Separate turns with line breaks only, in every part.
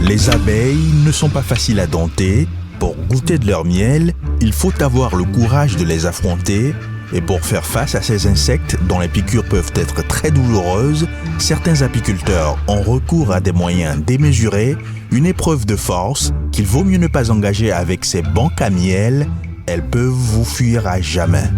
Les abeilles ne sont pas faciles à dompter. Pour goûter de leur miel, il faut avoir le courage de les affronter. Et pour faire face à ces insectes dont les piqûres peuvent être très douloureuses, certains apiculteurs ont recours à des moyens démesurés, une épreuve de force qu'il vaut mieux ne pas engager avec ces banques à miel. Elles peuvent vous fuir à jamais.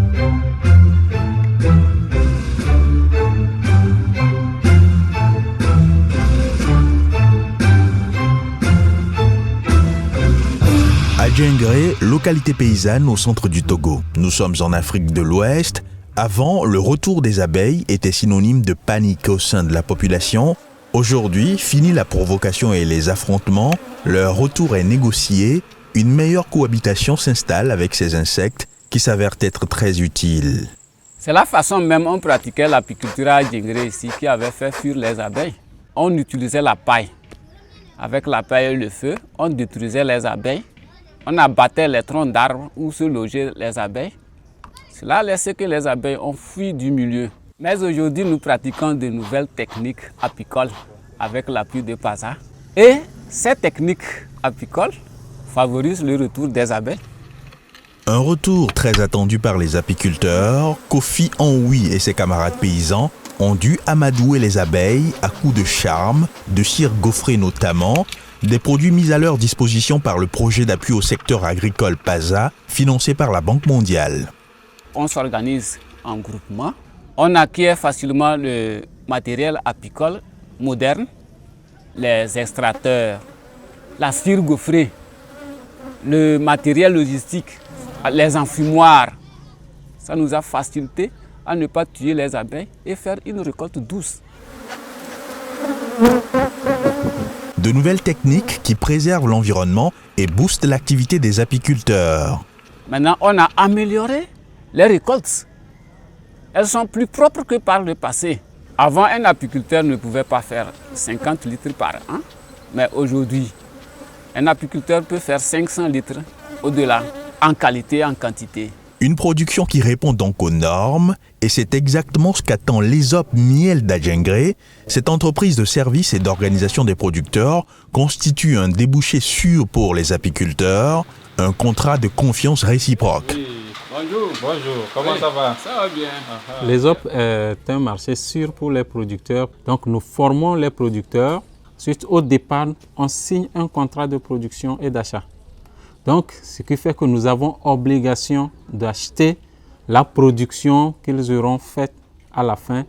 Adjengré, localité paysanne au centre du Togo. Nous sommes en Afrique de l'Ouest. Avant, le retour des abeilles était synonyme de panique au sein de la population. Aujourd'hui, fini la provocation et les affrontements, leur retour est négocié. Une meilleure cohabitation s'installe avec ces insectes qui s'avèrent être très utiles.
C'est la façon même on pratiquait l'apiculture à Adjengré ici qui avait fait fuir les abeilles. On utilisait la paille. Avec la paille et le feu, on détruisait les abeilles. On abattait les troncs d'arbres où se logeaient les abeilles. Cela a laissé que les abeilles ont fui du milieu. Mais aujourd'hui, nous pratiquons de nouvelles techniques apicoles avec l'appui de PASA. Et ces techniques apicoles favorisent le retour des abeilles.
Un retour très attendu par les apiculteurs. Kofi Anhui et ses camarades paysans ont dû amadouer les abeilles à coups de charme, de cire gaufrée notamment, des produits mis à leur disposition par le projet d'appui au secteur agricole PASA, financé par la Banque mondiale.
On s'organise en groupement. On acquiert facilement le matériel apicole moderne, les extracteurs, la cire gaufrée, le matériel logistique, les enfumoirs. Ça nous a facilité à ne pas tuer les abeilles et faire une récolte douce.
De nouvelles techniques qui préservent l'environnement et boostent l'activité des apiculteurs.
Maintenant, on a amélioré les récoltes. Elles sont plus propres que par le passé. Avant, un apiculteur ne pouvait pas faire 50 litres par an, mais aujourd'hui, un apiculteur peut faire 500 litres au-delà, en qualité et en quantité.
Une production qui répond donc aux normes, et c'est exactement ce qu'attend l'ESOP Miel d'Adjengré. Cette entreprise de services et d'organisation des producteurs constitue un débouché sûr pour les apiculteurs, un contrat de confiance réciproque.
Oui. Bonjour, comment ça va?
Ça va bien.
L'ESOP est un marché sûr pour les producteurs, donc nous formons les producteurs. Suite au départ, on signe un contrat de production et d'achat. Donc, ce qui fait que nous avons obligation d'acheter la production qu'ils auront faite à la fin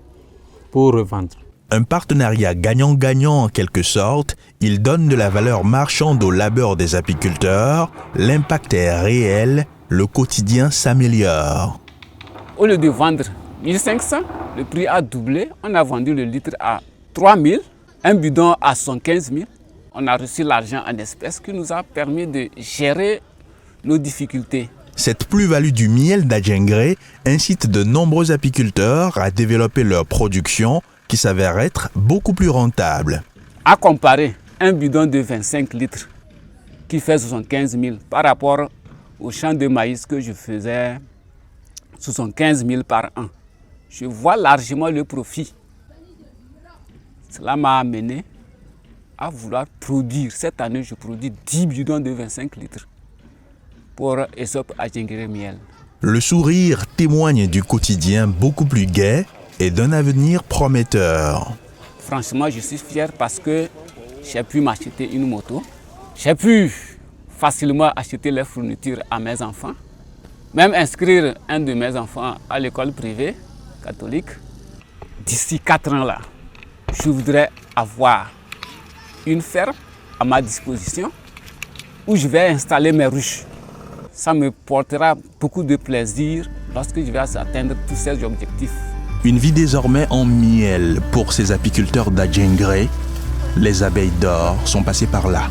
pour revendre.
Un partenariat gagnant-gagnant en quelque sorte. Il donne de la valeur marchande au labeur des apiculteurs. L'impact est réel, le quotidien s'améliore.
Au lieu de vendre 1500, le prix a doublé. On a vendu le litre à 3000, un bidon à 115 000. On a reçu l'argent en espèces qui nous a permis de gérer nos difficultés.
Cette plus-value du miel d'Adjengré incite de nombreux apiculteurs à développer leur production qui s'avère être beaucoup plus rentable.
À comparer un bidon de 25 litres qui fait 75 000 par rapport au champ de maïs que je faisais 75 000 par an, je vois largement le profit. Cela m'a amené à vouloir produire. Cette année, je produis 10 bidons de 25 litres pour ESOP Adjengré Miel.
Le sourire témoigne du quotidien beaucoup plus gai et d'un avenir prometteur.
Franchement, je suis fier parce que j'ai pu m'acheter une moto. J'ai pu facilement acheter les fournitures à mes enfants. Même inscrire un de mes enfants à l'école privée catholique. D'ici 4 ans là, je voudrais avoir une ferme à ma disposition où je vais installer mes ruches. Ça me portera beaucoup de plaisir lorsque je vais atteindre tous ces objectifs.
Une vie désormais en miel pour ces apiculteurs d'Adjengré. Les abeilles d'or sont passées par là.